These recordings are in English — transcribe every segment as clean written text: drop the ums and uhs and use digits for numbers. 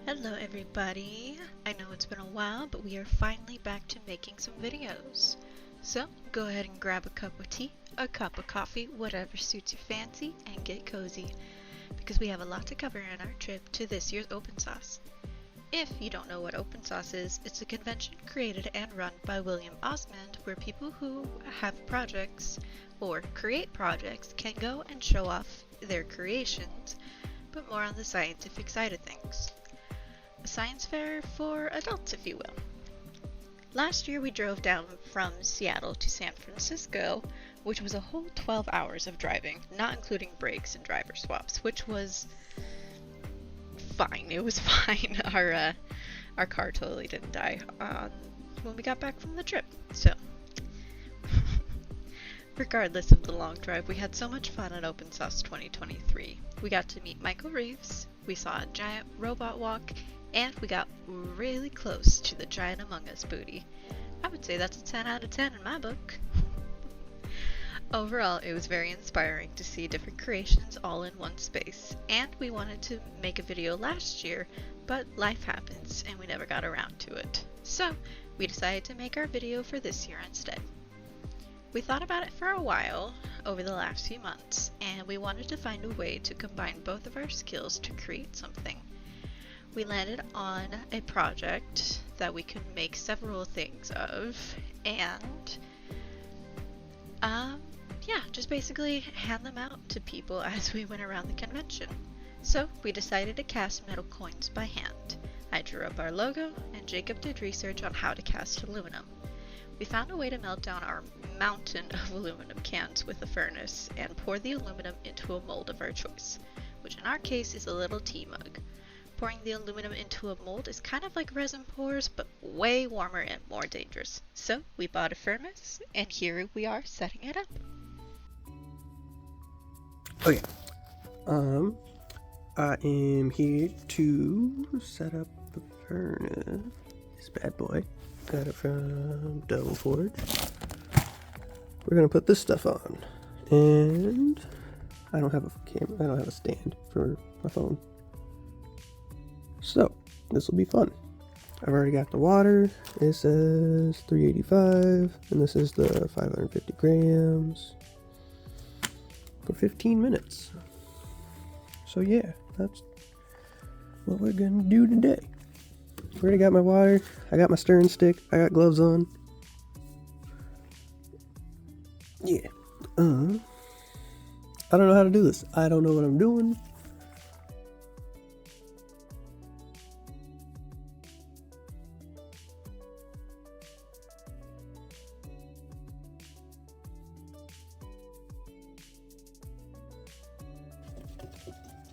Hello everybody! I know it's been a while, but we are finally back to making some videos. So, go ahead and grab a cup of tea, a cup of coffee, whatever suits your fancy, and get cozy, because we have a lot to cover in our trip to this year's open source. If you don't know what open source is, it's a convention created and run by William Osmond where people who have projects or create projects can go and show off their creations, but more on the scientific side of things. A science fair for adults, if you will. Last year we drove down from Seattle to San Francisco, which was a whole 12 hours of driving, not including breaks and driver swaps, which was fine. It was fine. Our car totally didn't die when we got back from the trip. So, regardless of the long drive, we had so much fun at Open Source 2023. We got to meet Michael Reeves, we saw a giant robot walk, and we got really close to the Giant Among Us booty. I would say that's a 10 out of 10 in my book. Overall, it was very inspiring to see different creations all in one space, and we wanted to make a video last year, but life happens and we never got around to it. So, we decided to make our video for this year instead. We thought about it for a while over the last few months, and we wanted to find a way to combine both of our skills to create something. We landed on a project that we could make several things of, and just basically hand them out to people as we went around the convention. So we decided to cast metal coins by hand. I drew up our logo, and Jacob did research on how to cast aluminum. We found a way to melt down our mountain of aluminum cans with a furnace and pour the aluminum into a mold of our choice, which in our case is a little tea mug. Pouring the aluminum into a mold is kind of like resin pours, but way warmer and more dangerous. So we bought a furnace, and here we are setting it up. Okay. I am here to set up the furnace. This bad boy. Got it from Double Forge. We're gonna put this stuff on, and I don't have a camera. I don't have a stand for my phone. So, this will be fun. I've already got the water. It says 385, and this is the 550 grams for 15 minutes. So yeah, that's what we're gonna do today. Already got my water. I got my stirring stick. I got gloves on. Yeah. I don't know how to do this. I don't know what I'm doing.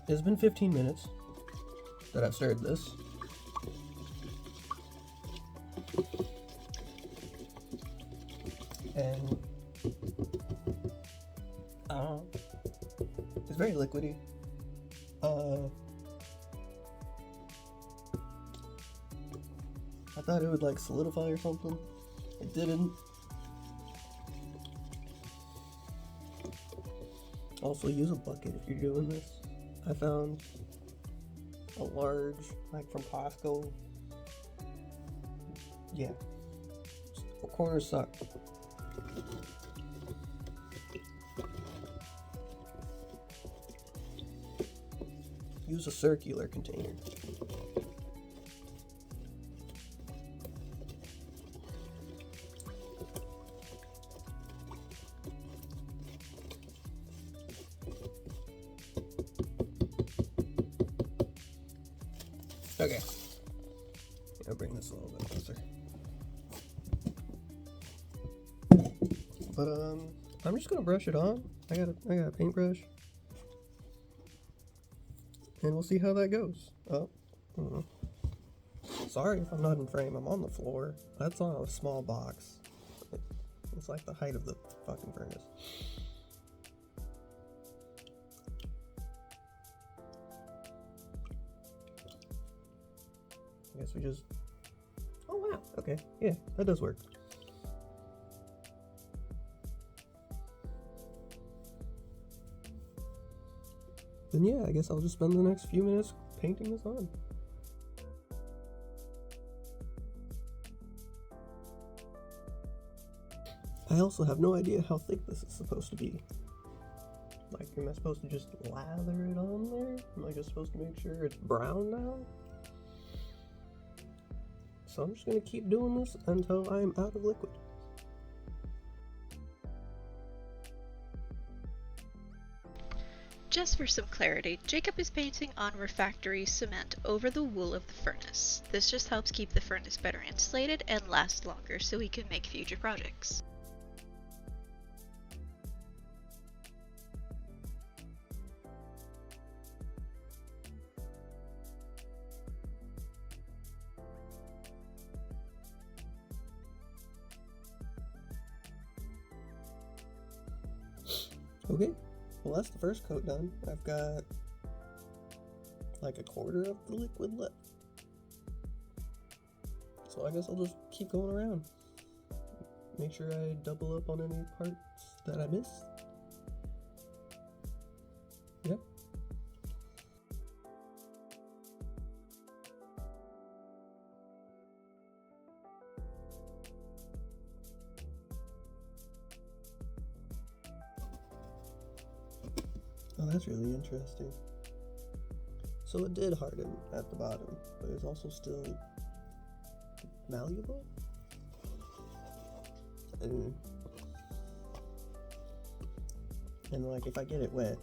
It's been 15 minutes that I've started this. And it's very liquidy. I thought it would like solidify or something. It didn't. Also, use a bucket if you're doing this. I found a large, like from Costco. Yeah. Corners suck. Use a circular container. Okay. I'll bring this a little bit closer. But I'm just gonna brush it on. I got a paintbrush, and we'll see how that goes. Sorry if I'm not in frame. I'm on the floor. That's on a small box. It's like the height of the fucking furnace. I guess we just... Oh wow, okay, yeah, that does work. Then yeah, I guess I'll just spend the next few minutes painting this on. I also have no idea how thick this is supposed to be. Like, am I supposed to just lather it on there? Am I just supposed to make sure it's brown now? So I'm just gonna keep doing this until I'm out of liquid. Just for some clarity, Jacob is painting on refractory cement over the wool of the furnace. This just helps keep the furnace better insulated and last longer so he can make future projects. Okay, well that's the first coat done. I've got like a quarter of the liquid left. So I guess I'll just keep going around. Make sure I double up on any parts that I missed. Yeah. Oh, that's really interesting. So it did harden at the bottom, but it's also still malleable? And like if I get it wet,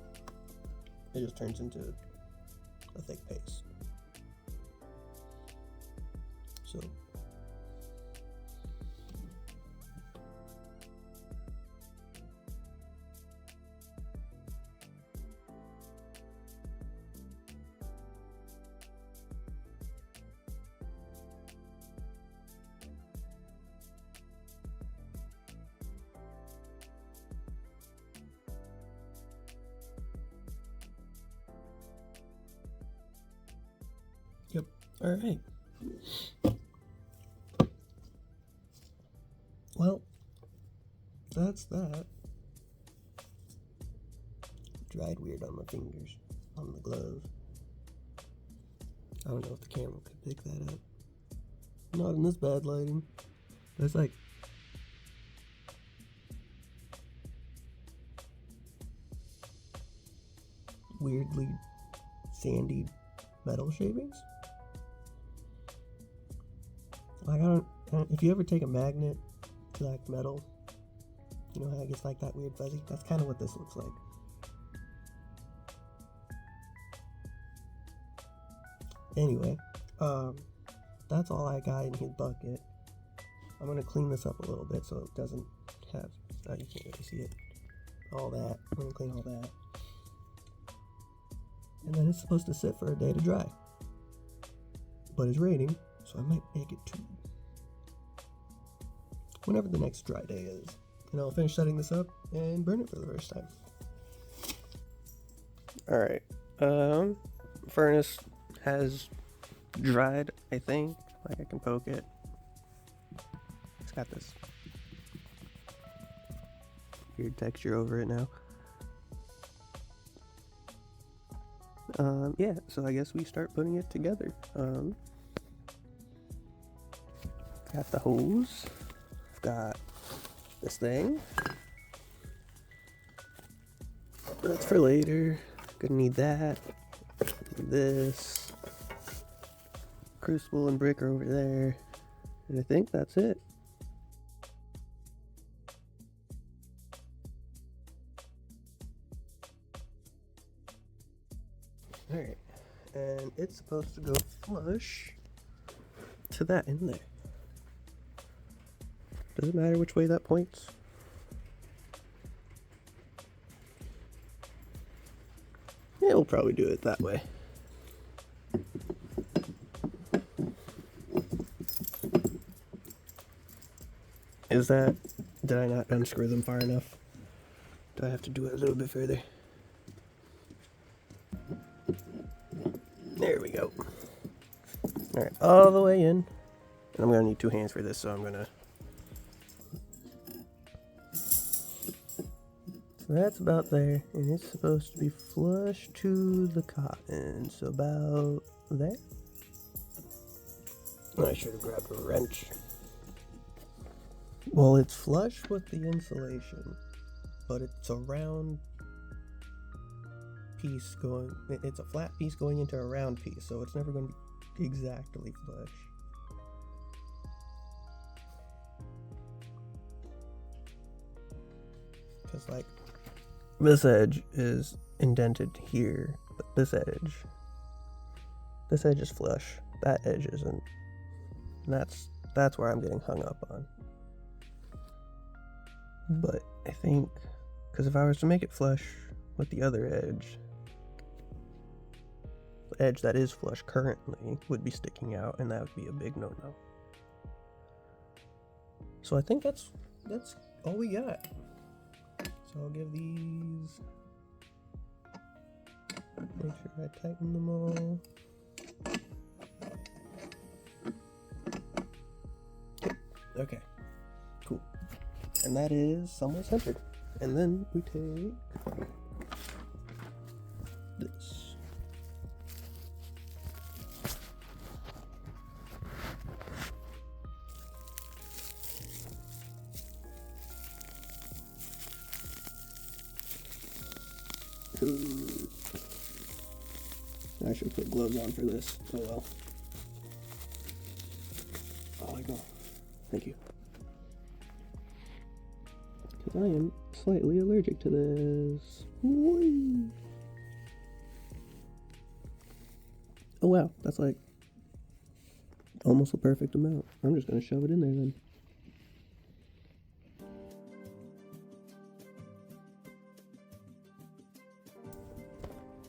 it just turns into a thick paste. So yep. All right. Well, that's that. Dried weird on my fingers, on the glove. I don't know if the camera could pick that up. Not in this bad lighting. It's like weirdly sandy metal shavings. Like if you ever take a magnet to like metal, you know how it gets like that weird fuzzy? That's kind of what this looks like. Anyway, that's all I got in his bucket. I'm gonna clean this up a little bit so it doesn't have, you can't really see it, all that. I'm gonna clean all that. And then it's supposed to sit for a day to dry. But it's raining, so I might make it 2. Whenever the next dry day is. And I'll finish setting this up and burn it for the first time. Alright, furnace has dried, I think. Like I can poke it. It's got this weird texture over it now. Yeah, so I guess we start putting it together. Got the hose. I've got this thing. That's for later. Gonna need that. Need this. Crucible and brick are over there. And I think that's it. Alright. And it's supposed to go flush to that in there. Does it matter which way that points? Yeah, we'll probably do it that way. Did I not unscrew them far enough? Do I have to do it a little bit further? There we go. Alright, all the way in. And I'm gonna need 2 hands for this, so I'm gonna... So that's about there, and it's supposed to be flush to the cotton, so about there. I should have grabbed a wrench. Well, it's flush with the insulation, but it's a round piece going, it's a flat piece going into a round piece, so it's never going to be exactly flush. Because, like, this edge is indented here, but this edge is flush. That edge isn't. And that's where I'm getting hung up on. But I think, because if I was to make it flush with the other edge, the edge that is flush currently would be sticking out, and that would be a big no-no. So I think that's all we got. So I'll give these, make sure I tighten them all. Okay, cool. And that is somewhat centered. And then we take this. I should put gloves on for this. Oh well. Oh, I go. Thank you. Because I am slightly allergic to this. Whee! Oh wow, that's like almost the perfect amount. I'm just going to shove it in there then.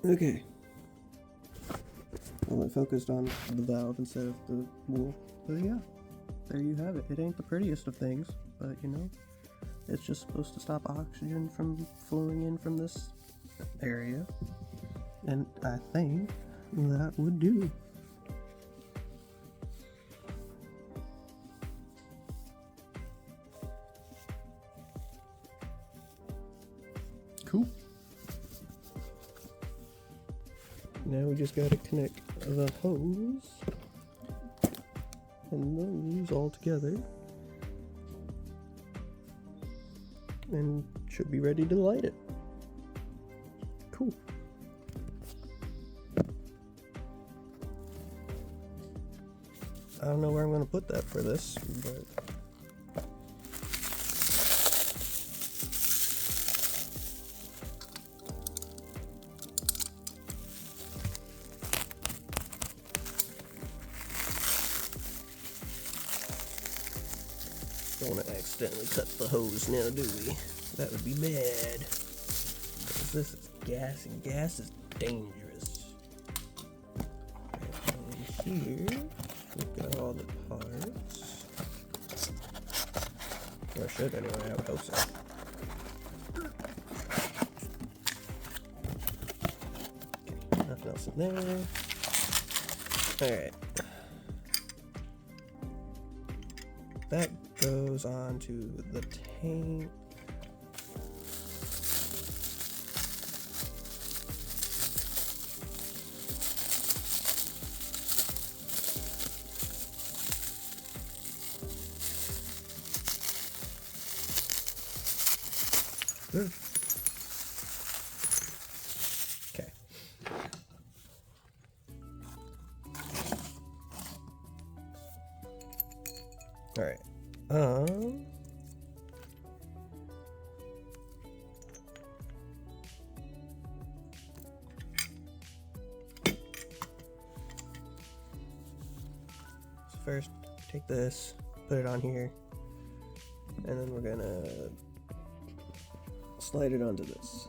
Okay. Well, I focused on the valve instead of the wool. But yeah, there you have it. It ain't the prettiest of things, but you know, it's just supposed to stop oxygen from flowing in from this area. And I think that would do. Cool. Now we just gotta connect the hose and those all together, and should be ready to light it. Cool. I don't know where I'm gonna put that for this, but don't want to accidentally cut the hose now, do we? That would be bad. Because this is gas, and gas is dangerous. And here, we've got all the parts. Or I should anyway, I would hope so. Okay, nothing else in there. Alright. That goes on to the tank. Okay. All right. So first, take this, put it on here, and then we're gonna slide it onto this.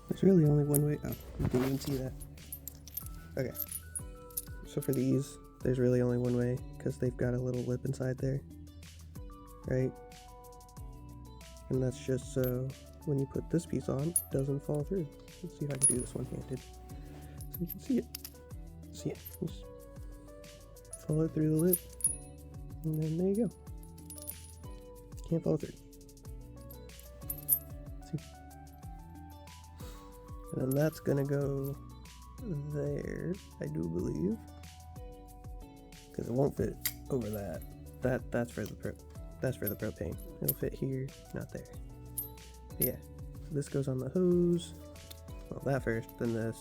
There's really only one way. Oh, you didn't even see that. Okay. So for these, there's really only one way because they've got a little lip inside there. Right? And that's just so when you put this piece on, it doesn't fall through. Let's see if I can do this one-handed. So you can see it. See it. Just follow it through the lip. And then there you go. Can't fall through. See? And then that's gonna go there, I do believe, because it won't fit over that. That's for the propane. It'll fit here, not there. But yeah, so this goes on the hose. Well, that first, then this,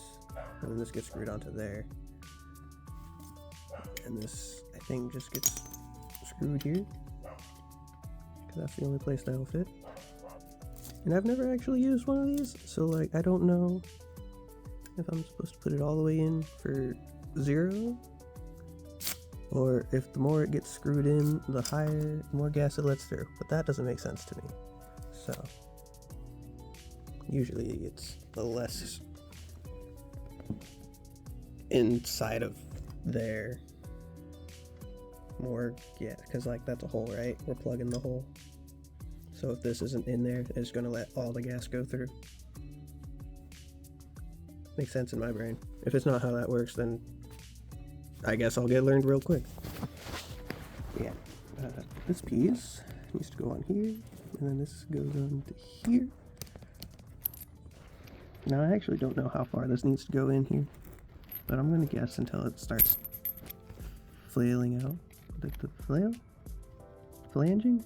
and then this gets screwed onto there. And this, I think, just gets screwed here, because that's the only place that'll fit. And I've never actually used one of these, so like I don't know if I'm supposed to put it all the way in for 0, or if the more it gets screwed in, the more gas it lets through. But that doesn't make sense to me. So usually it's the less inside of there, more, yeah, because like that's a hole, right? We're plugging the hole. So if this isn't in there, it's going to let all the gas go through. Makes sense in my brain. If it's not how that works, then I guess I'll get learned real quick. Yeah, this piece needs to go on here, and then this goes on to here. Now I actually don't know how far this needs to go in here, but I'm going to guess until it starts flailing out. Like the flail? Flanging?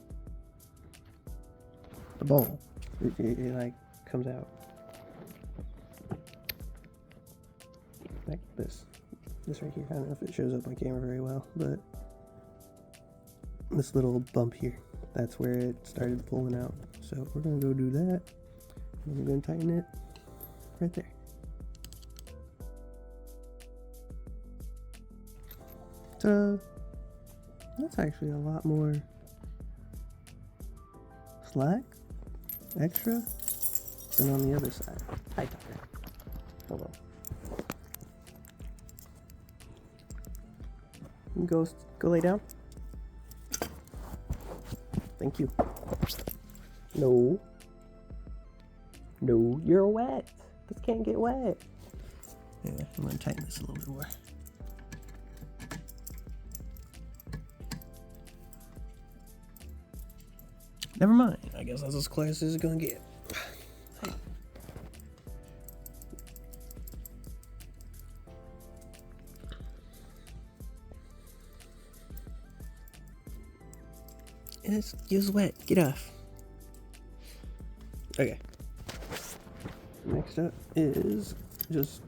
The bowl. It like comes out. Like this. This right here. I don't know if it shows up on camera very well, but this little bump here, that's where it started pulling out. So we're gonna go do that. And we're gonna tighten it right there. So that's actually a lot more slack, extra, than on the other side. Hi, Tucker. Hello. You can go lay down. Thank you. No. No, you're wet. This can't get wet. Yeah, I'm gonna tighten this a little bit more. Never mind. I guess that's as close as it's gonna get. It's wet. Get off. Okay. Next up is just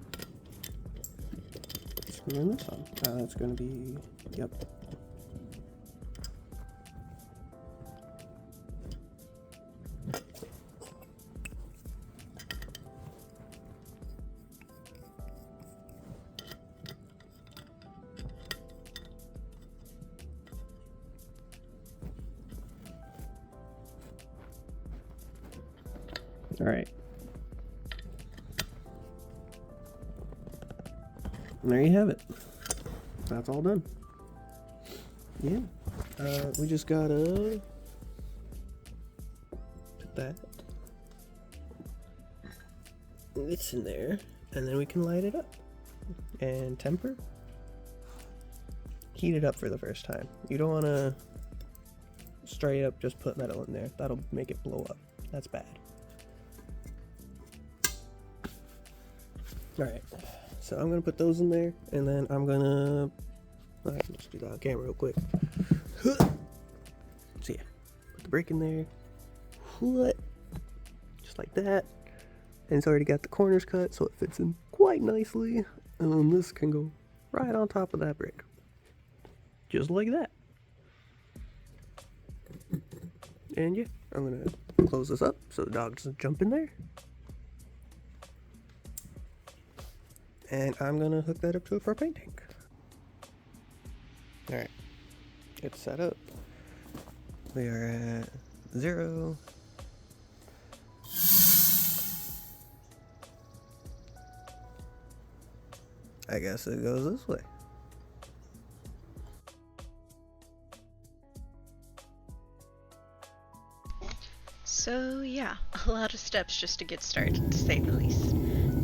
screwing this on. That's gonna be, yep. All right. And there you have it. That's all done. Yeah. We just gotta put that. It's in there, and then we can light it up and temper. Heat it up for the first time. You don't want to straight up just put metal in there. That'll make it blow up. That's bad. Alright, so I'm going to put those in there, and then I'm going to, I can just do that on camera real quick. So yeah, put the brake in there, just like that, and it's already got the corners cut, so it fits in quite nicely, and then this can go right on top of that brake, just like that. And yeah, I'm going to close this up so the dog doesn't jump in there. And I'm gonna hook that up to a propane tank. Alright, it's set up. We are at 0. I guess it goes this way. So yeah, a lot of steps just to get started, to say the least.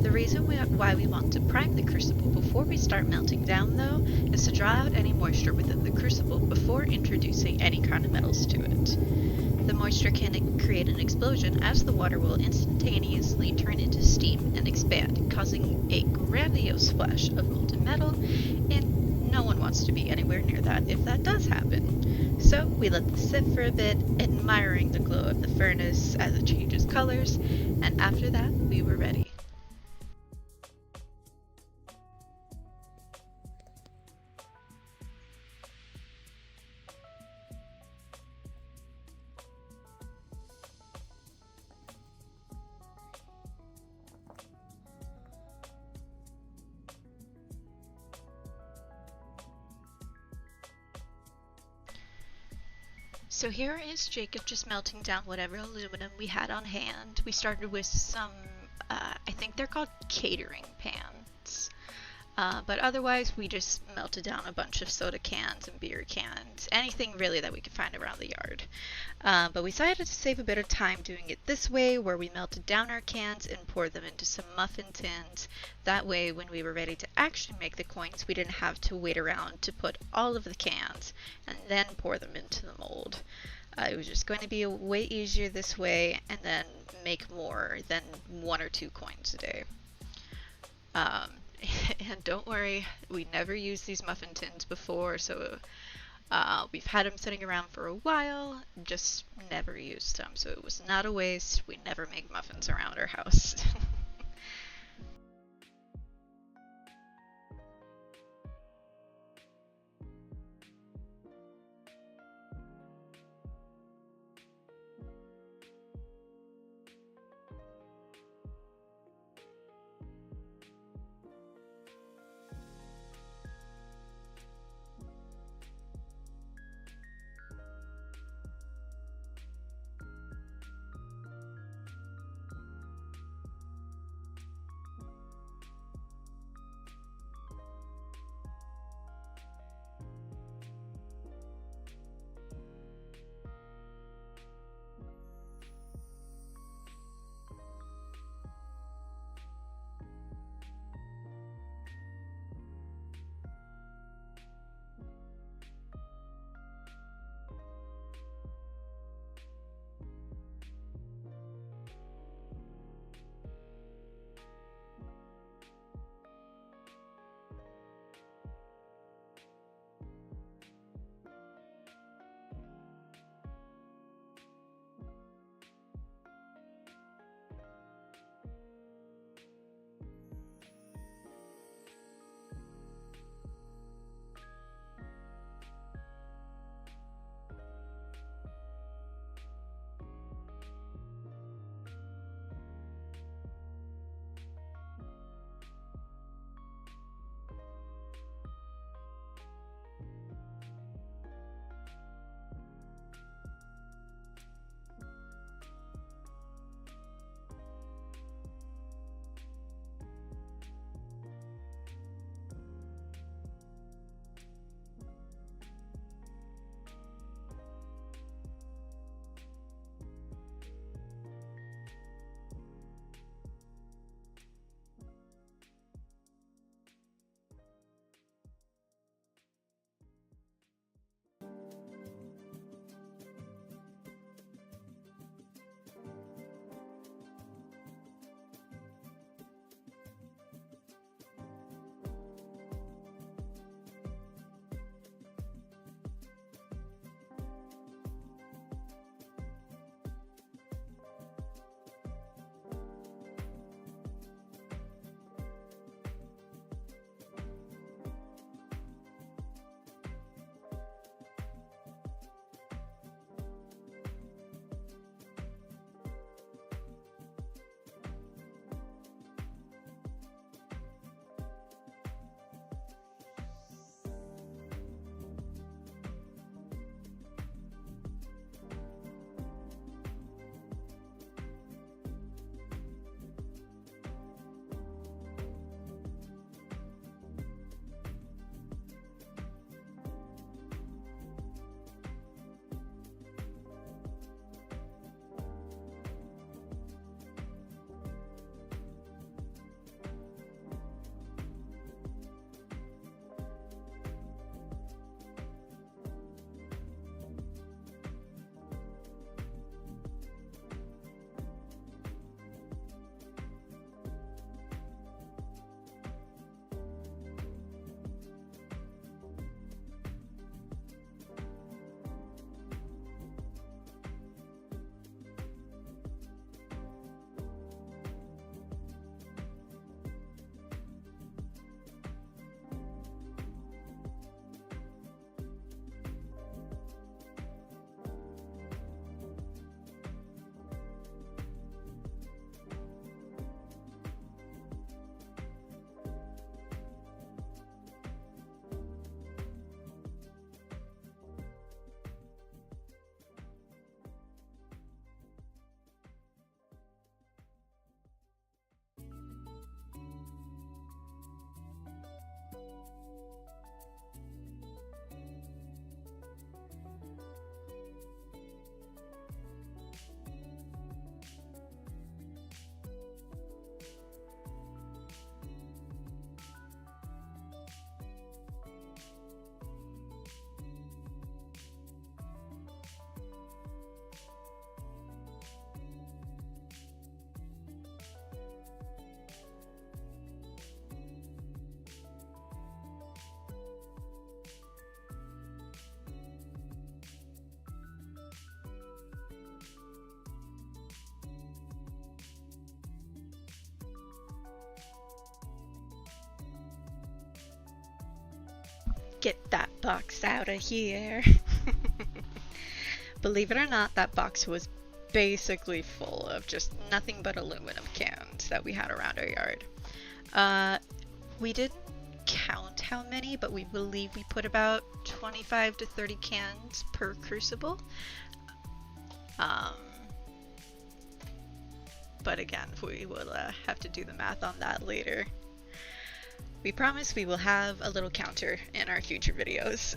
The reason why we want to prime the crucible before we start melting down, though, is to draw out any moisture within the crucible before introducing any kind of metals to it. The moisture can create an explosion, as the water will instantaneously turn into steam and expand, causing a grandiose splash of molten metal, and no one wants to be anywhere near that if that does happen. So we let this sit for a bit, admiring the glow of the furnace as it changes colors, and after that we were ready. So here is Jacob just melting down whatever aluminum we had on hand. We started with some, I think they're called catering pans. But otherwise, we just melted down a bunch of soda cans and beer cans, anything really that we could find around the yard. But we decided to save a bit of time doing it this way, where we melted down our cans and poured them into some muffin tins. That way, when we were ready to actually make the coins, we didn't have to wait around to put all of the cans and then pour them into the mold. It was just going to be way easier this way, and then make more than 1 or 2 coins a day. And don't worry, we never used these muffin tins before, so we've had them sitting around for a while, just never used them, so it was not a waste. We never make muffins around our house. Get that box out of here. Believe it or not, that box was basically full of just nothing but aluminum cans that we had around our yard. We didn't count how many, but we believe we put about 25 to 30 cans per crucible. But again, we will have to do the math on that later. We promise we will have a little counter in our future videos.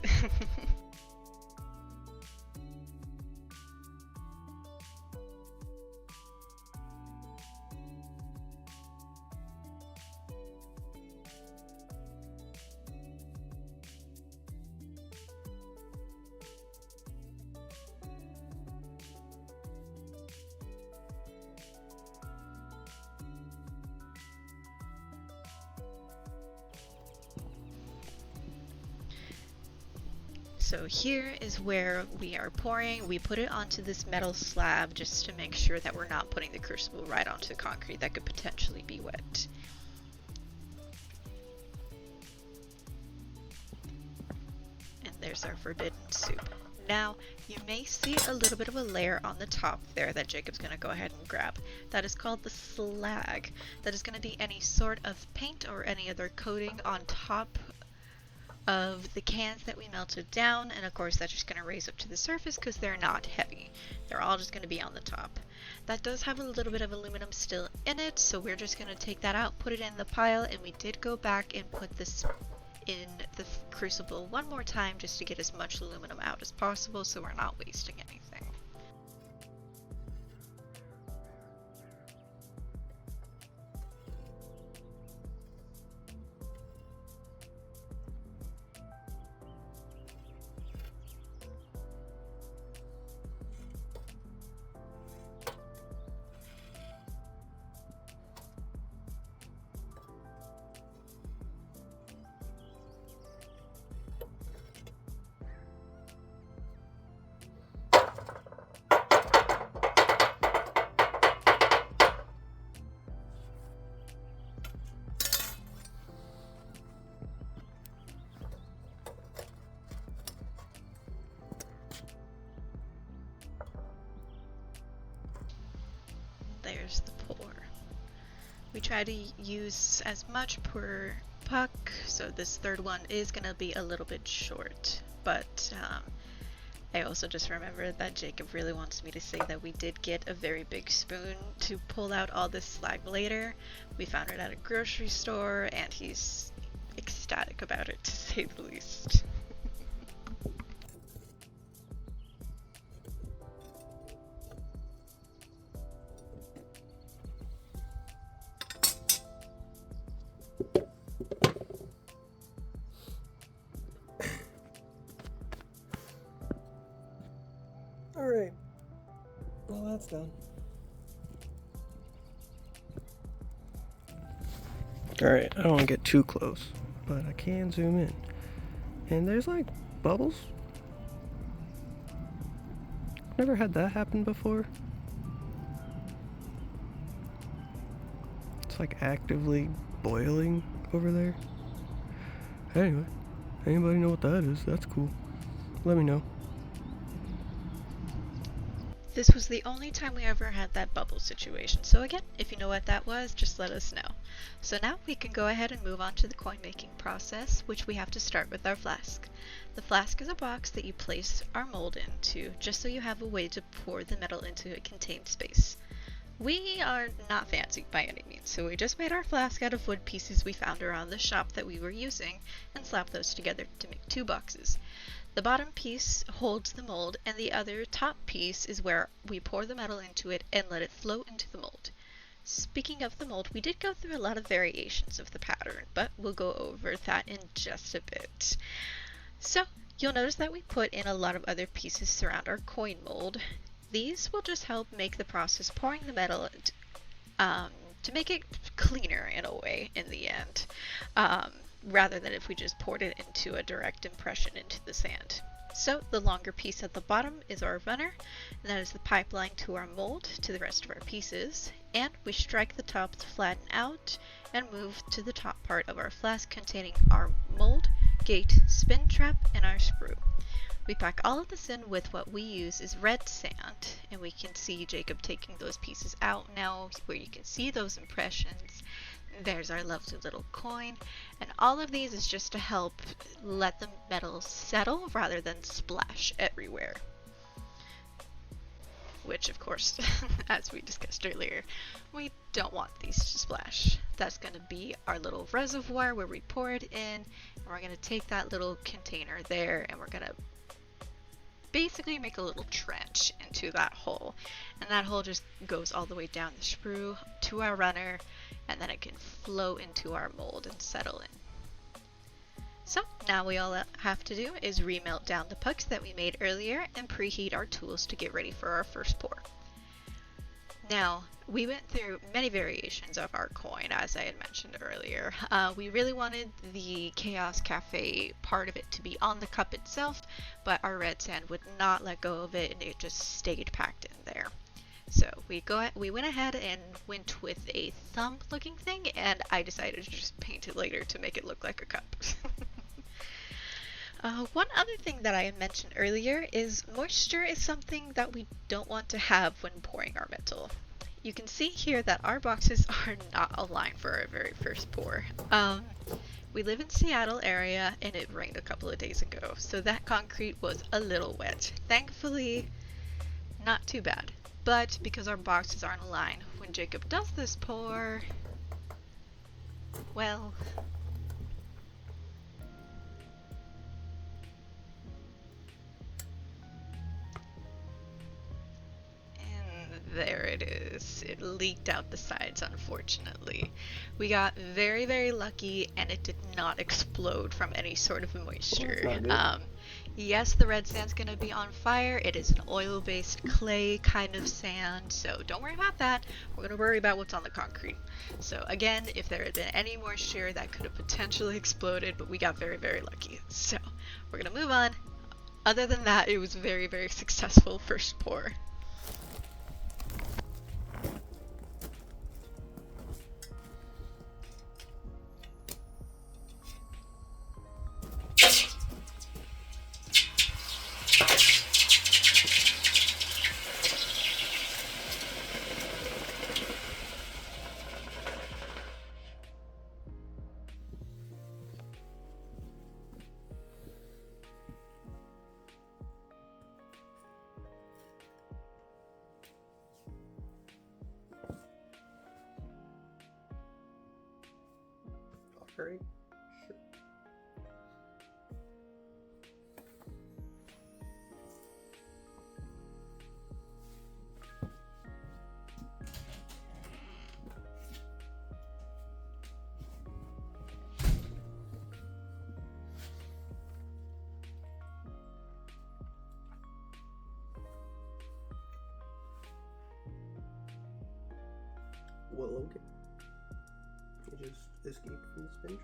So here is where we are pouring. We put it onto this metal slab just to make sure that we're not putting the crucible right onto concrete that could potentially be wet. And there's our forbidden soup. Now, you may see a little bit of a layer on the top there that Jacob's going to go ahead and grab. That is called the slag. That is going to be any sort of paint or any other coating on top of the cans that we melted down, and of course that's just going to raise up to the surface because they're not heavy. They're all just going to be on the top. That does have a little bit of aluminum still in it, so we're just going to take that out, put it in the pile, and we did go back and put this in the crucible one more time just to get as much aluminum out as possible so we're not wasting anything. There's the pour. We try to use as much per puck, so this third one is going to be a little bit short, but I also just remembered that Jacob really wants me to say that we did get a very big spoon to pull out all this slag later. We found it at a grocery store and he's ecstatic about it, to say the least. Alright, well that's done. Alright, I don't want to get too close, but I can zoom in. And there's like bubbles. Never had that happen before. It's like actively boiling over there. Anyway, anybody know what that is? That's cool. Let me know. This was the only time we ever had that bubble situation, so again, if you know what that was, just let us know. So now we can go ahead and move on to the coin making process, which we have to start with our flask. The flask is a box that you place our mold into, just so you have a way to pour the metal into a contained space. We are not fancy by any means, so we just made our flask out of wood pieces we found around the shop that we were using and slapped those together to make 2 boxes. The bottom piece holds the mold, and the other top piece is where we pour the metal into it and let it float into the mold. Speaking of the mold, we did go through a lot of variations of the pattern, but we'll go over that in just a bit. So, you'll notice that we put in a lot of other pieces around our coin mold. These will just help make the process pouring the metal to make it cleaner in a way in the end, rather than if we just poured it into a direct impression into the sand. So the longer piece at the bottom is our runner, and that is the pipeline to our mold to the rest of our pieces, and we strike the top to flatten out and move to the top part of our flask containing our mold, gate, spin trap, and our sprue. We pack all of this in with what we use is red sand, and we can see Jacob taking those pieces out now where you can see those impressions. There's our lovely little coin, and all of these is just to help let the metal settle rather than splash everywhere. Which, of course, as we discussed earlier, we don't want these to splash. That's going to be our little reservoir where we pour it in, and we're going to take that little container there, and we're going to basically make a little trench into that hole, and that hole just goes all the way down the sprue to our runner, and then it can flow into our mold and settle in. So now all have to do is remelt down the pucks that we made earlier and preheat our tools to get ready for our first pour. Now, we went through many variations of our coin, as I had mentioned earlier. We really wanted the Chaos Cafe part of it to be on the cup itself, but our red sand would not let go of it, and it just stayed packed in there. So we went ahead and went with a thumb looking thing, and I decided to just paint it later to make it look like a cup. One other thing that I had mentioned earlier is moisture is something that we don't want to have when pouring our metal. You can see here that our boxes are not aligned for our very first pour. We live in Seattle area, and it rained a couple of days ago, so that concrete was a little wet. Thankfully, not too bad. But because our boxes aren't aligned, when Jacob does this pour, well, there it is. It leaked out the sides, unfortunately. We got very, very lucky, and it did not explode from any sort of moisture. Yes, the red sand's going to be on fire. It is an oil-based clay kind of sand, so don't worry about that. We're going to worry about what's on the concrete. So again, if there had been any moisture, that could have potentially exploded, but we got very, very lucky. So we're going to move on. Other than that, it was a very, very successful first pour. Alright. Well, okay. You just escaped from the spin trap.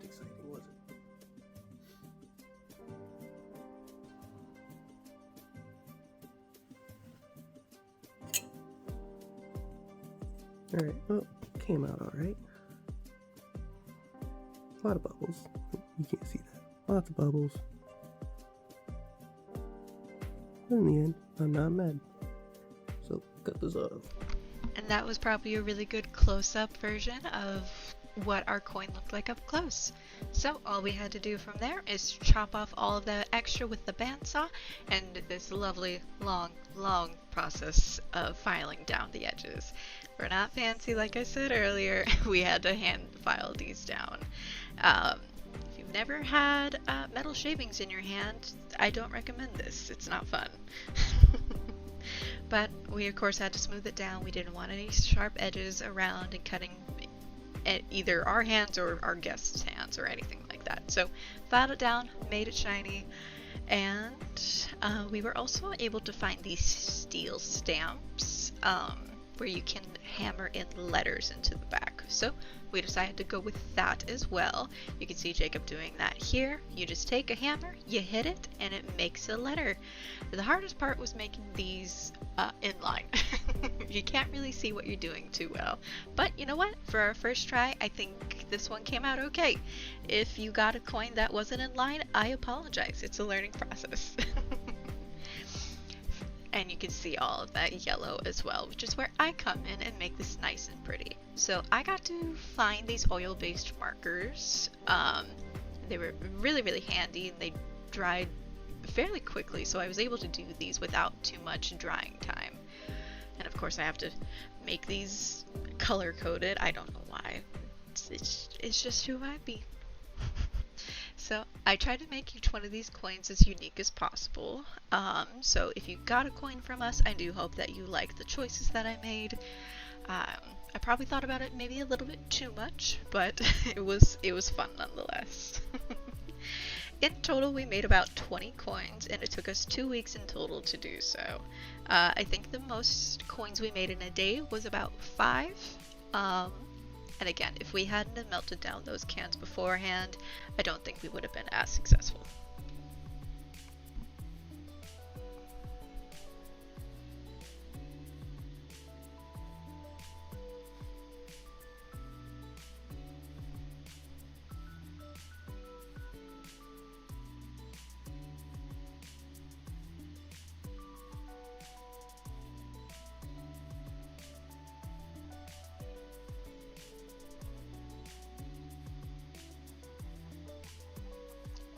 Exciting, was it? Alright, well, came out alright. A lot of bubbles. You can't see that. Lots of bubbles. But in the end, I'm not mad. So cut this off. And that was probably a really good close-up version of what our coin looked like up close. So all we had to do from there is chop off all of the extra with the bandsaw and this lovely long process of filing down the edges. We're not fancy, like I said earlier. We had to hand file these down. If you've never had metal shavings in your hand, I don't recommend this. It's not fun. But we of course had to smooth it down. We didn't want any sharp edges around and cutting at either our hands or our guests' hands or anything like that. So filed it down, made it shiny, and we were also able to find these steel stamps where you can hammer in letters into the back. So we decided to go with that as well. You can see Jacob doing that here. You just take a hammer, you hit it, and it makes a letter. The hardest part was making these inline. You can't really see what you're doing too well. But you know what? For our first try, I think this one came out okay. If you got a coin that wasn't in line, I apologize. It's a learning process. And you can see all of that yellow as well, which is where I come in and make this nice and pretty. So I got to find these oil-based markers. They were really handy and they dried fairly quickly, so I was able to do these without too much drying time. And of course I have to make these color-coded. I don't know why. It's just who I be. So I tried to make each one of these coins as unique as possible. So if you got a coin from us, I do hope that you like the choices that I made. I probably thought about it maybe a little bit too much, but it was fun nonetheless. In total, we made about 20 coins, and it took us 2 weeks in total to do so. I think the most coins we made in a day was about 5. And again, if we hadn't have melted down those cans beforehand, I don't think we would have been as successful.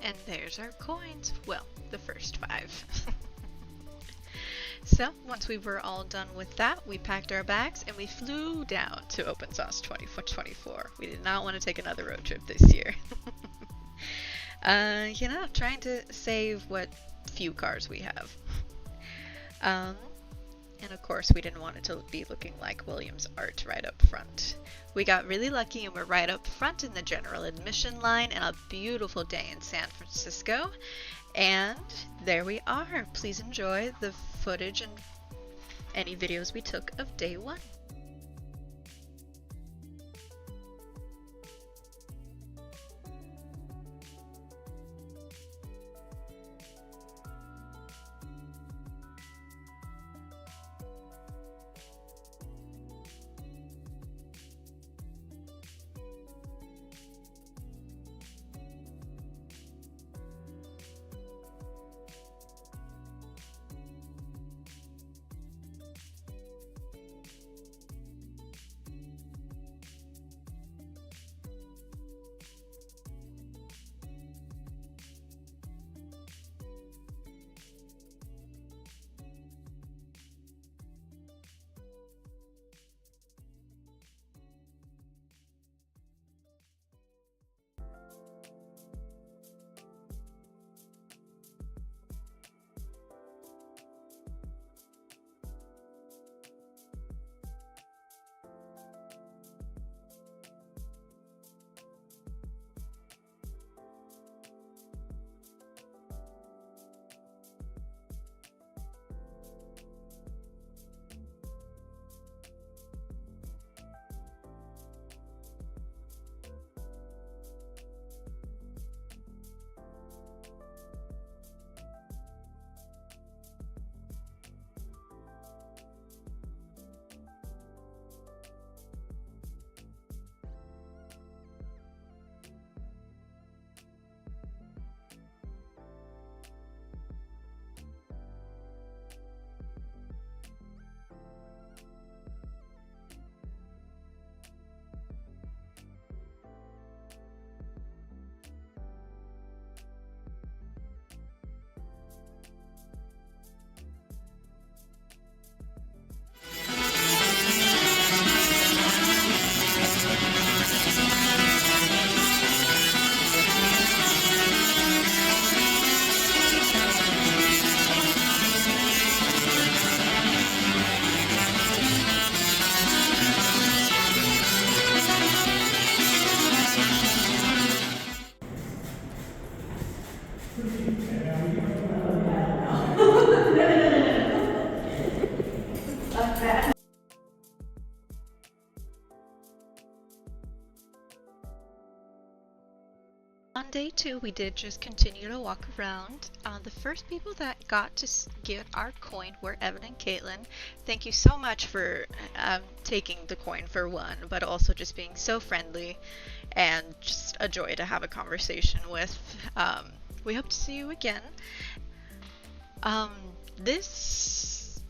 And there's our coins. Well, the first 5. So, once we were all done with that, we packed our bags and we flew down to Open Sauce 2024. We did not want to take another road trip this year. You know, trying to save what few cars we have. And of course, we didn't want it to be looking like Williams art right up front. We got really lucky and we're right up front in the general admission line and a beautiful day in San Francisco. And there we are. Please enjoy the footage and any videos we took of day 1. On day 2, we did just continue to walk around. The first people that got to get our coin were Evan and Caitlin. Thank you so much for taking the coin for one, but also just being so friendly and just a joy to have a conversation with. We hope to see you again.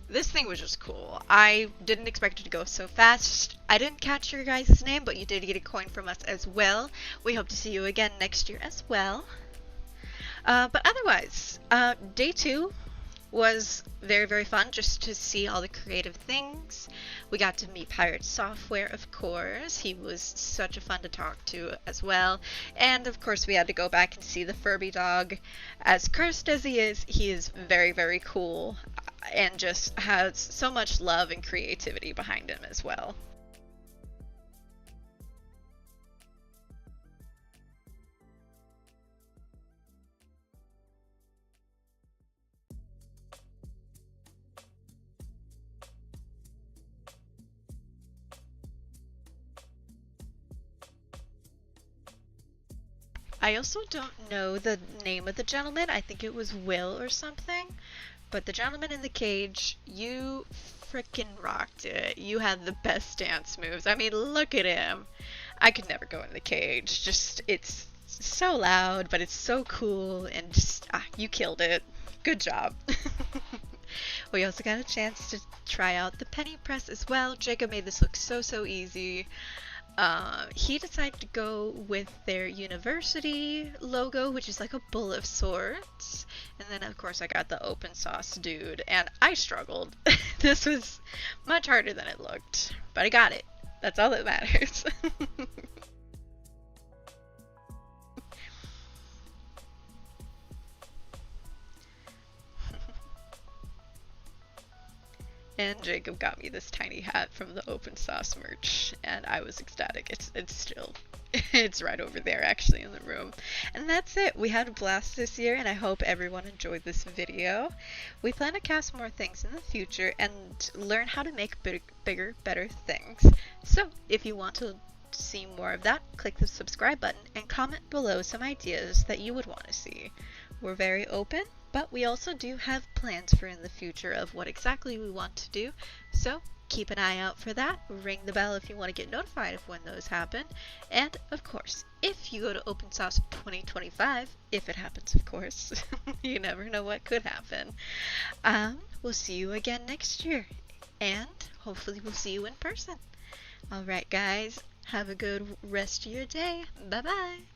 This thing was just cool. I didn't expect it to go so fast. I didn't catch your guys' name, but you did get a coin from us as well. We hope to see you again next year as well. But otherwise, day 2 was very, very fun just to see all the creative things. We got to meet Pirate Software, of course. He was such a fun to talk to as well. And of course, we had to go back and see the Furby dog. As cursed as he is very, very cool and just has so much love and creativity behind him as well. I also don't know the name of the gentleman. I think it was Will or something. But the gentleman in the cage, you frickin' rocked it. You had the best dance moves. I mean, look at him. I could never go in the cage. Just, it's so loud, but it's so cool, and just, you killed it. Good job. We also got a chance to try out the penny press as well. Jacob made this look so easy. He decided to go with their university logo, which is like a bull of sorts. And then, of course, I got the open sauce dude, and I struggled. This was much harder than it looked, but I got it. That's all that matters. And Jacob got me this tiny hat from the open sauce merch, and I was ecstatic. It's still, it's right over there actually in the room. And that's it. We had a blast this year, and I hope everyone enjoyed this video. We plan to cast more things in the future and learn how to make bigger, better things. So if you want to see more of that, click the subscribe button and comment below some ideas that you would want to see. We're very open, but we also do have plans for in the future of what exactly we want to do, so keep an eye out for that. Ring the bell if you want to get notified of when those happen. And of course, if you go to Open Sauce 2025, if it happens of course, you never know what could happen, we'll see you again next year, and hopefully we'll see you in person. Alright guys, have a good rest of your day. Bye bye!